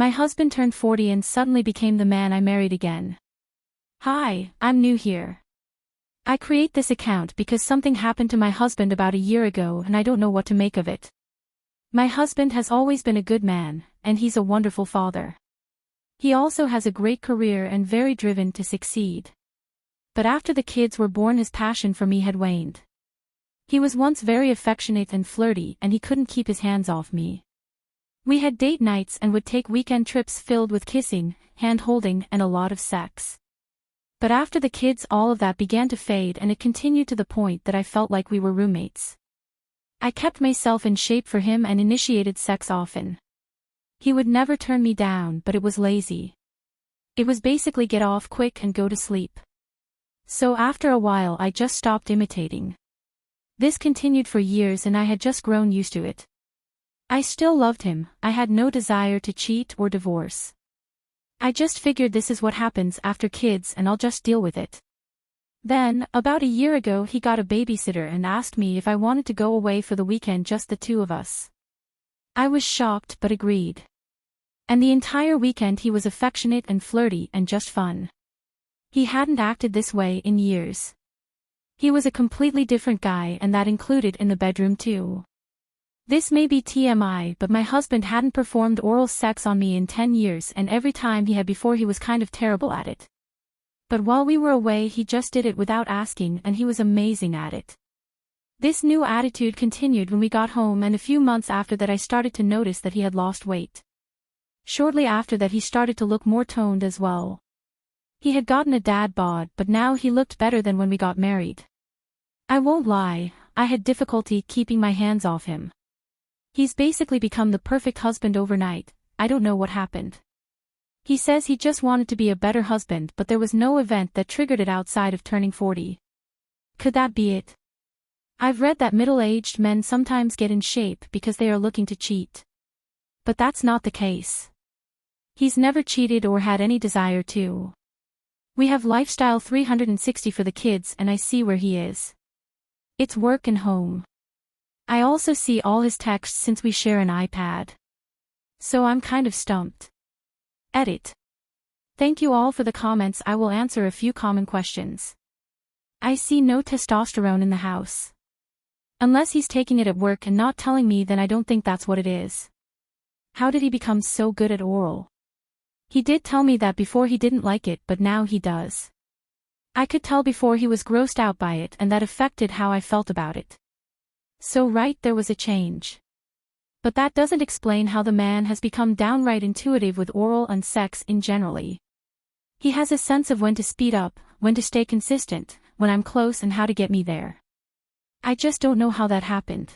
My husband turned 40 and suddenly became the man I married again. Hi, I'm new here. I create this account because something happened to my husband about a year ago and I don't know what to make of it. My husband has always been a good man, and he's a wonderful father. He also has a great career and very driven to succeed. But after the kids were born, his passion for me had waned. He was once very affectionate and flirty, and he couldn't keep his hands off me. We had date nights and would take weekend trips filled with kissing, hand-holding, and a lot of sex. But after the kids, all of that began to fade, and it continued to the point that I felt like we were roommates. I kept myself in shape for him and initiated sex often. He would never turn me down, but it was lazy. It was basically get off quick and go to sleep. So after a while I just stopped imitating. This continued for years and I had just grown used to it. I still loved him, I had no desire to cheat or divorce. I just figured this is what happens after kids and I'll just deal with it. Then, about a year ago, he got a babysitter and asked me if I wanted to go away for the weekend, just the two of us. I was shocked but agreed. And the entire weekend he was affectionate and flirty and just fun. He hadn't acted this way in years. He was a completely different guy, and that included in the bedroom too. This may be TMI, but my husband hadn't performed oral sex on me in 10 years, and every time he had before he was kind of terrible at it. But while we were away he just did it without asking, and he was amazing at it. This new attitude continued when we got home, and a few months after that I started to notice that he had lost weight. Shortly after that he started to look more toned as well. He had gotten a dad bod, but now he looked better than when we got married. I won't lie, I had difficulty keeping my hands off him. He's basically become the perfect husband overnight. I don't know what happened. He says he just wanted to be a better husband, but there was no event that triggered it outside of turning 40. Could that be it? I've read that middle-aged men sometimes get in shape because they are looking to cheat. But that's not the case. He's never cheated or had any desire to. We have lifestyle 360 for the kids, and I see where he is. It's work and home. I also see all his texts since we share an iPad. So I'm kind of stumped. Edit. Thank you all for the comments. I will answer a few common questions. I see no testosterone in the house. Unless he's taking it at work and not telling me, then I don't think that's what it is. How did he become so good at oral? He did tell me that before he didn't like it, but now he does. I could tell before he was grossed out by it, and that affected how I felt about it. So right, there was a change. But that doesn't explain how the man has become downright intuitive with oral and sex in generally. He has a sense of when to speed up, when to stay consistent, when I'm close, and how to get me there. I just don't know how that happened.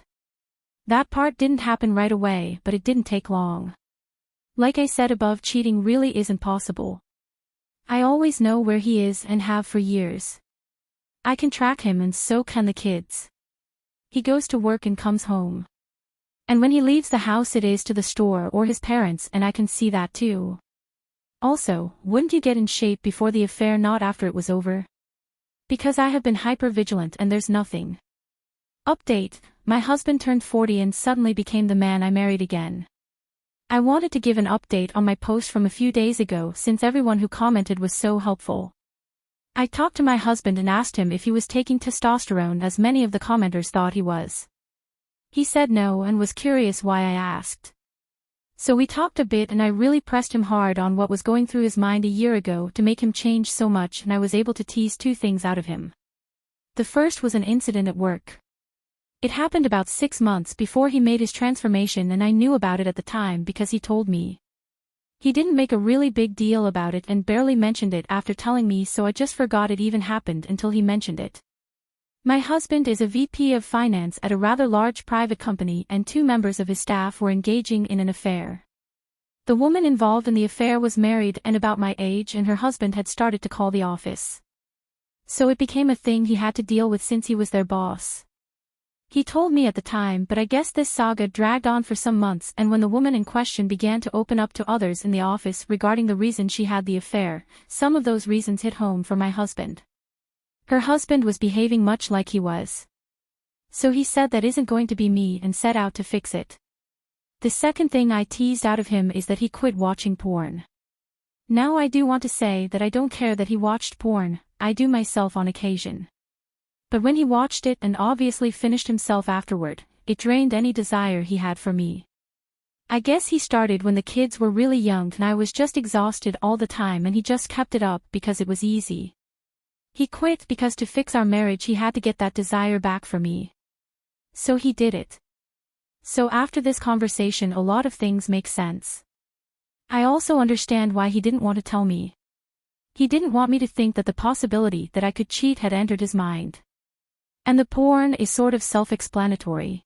That part didn't happen right away, but it didn't take long. Like I said above, cheating really isn't possible. I always know where he is and have for years. I can track him, and so can the kids. He goes to work and comes home. And when he leaves the house it is to the store or his parents, and I can see that too. Also, wouldn't you get in shape before the affair, not after it was over? Because I have been hyper-vigilant and there's nothing. Update, my husband turned 40 and suddenly became the man I married again. I wanted to give an update on my post from a few days ago since everyone who commented was so helpful. I talked to my husband and asked him if he was taking testosterone, as many of the commenters thought he was. He said no and was curious why I asked. So we talked a bit and I really pressed him hard on what was going through his mind a year ago to make him change so much, and I was able to tease two things out of him. The first was an incident at work. It happened about 6 months before he made his transformation, and I knew about it at the time because he told me. He didn't make a really big deal about it and barely mentioned it after telling me, so I just forgot it even happened until he mentioned it. My husband is a VP of finance at a rather large private company, and 2 members of his staff were engaging in an affair. The woman involved in the affair was married and about my age, and her husband had started to call the office. So it became a thing he had to deal with since he was their boss. He told me at the time, but I guess this saga dragged on for some months, and when the woman in question began to open up to others in the office regarding the reason she had the affair, some of those reasons hit home for my husband. Her husband was behaving much like he was. So he said that isn't going to be me and set out to fix it. The second thing I teased out of him is that he quit watching porn. Now I do want to say that I don't care that he watched porn, I do myself on occasion. But when he watched it and obviously finished himself afterward, it drained any desire he had for me. I guess he started when the kids were really young and I was just exhausted all the time and he just kept it up because it was easy. He quit because to fix our marriage he had to get that desire back for me. So he did it. So after this conversation a lot of things make sense. I also understand why he didn't want to tell me. He didn't want me to think that the possibility that I could cheat had entered his mind. And the porn is sort of self-explanatory.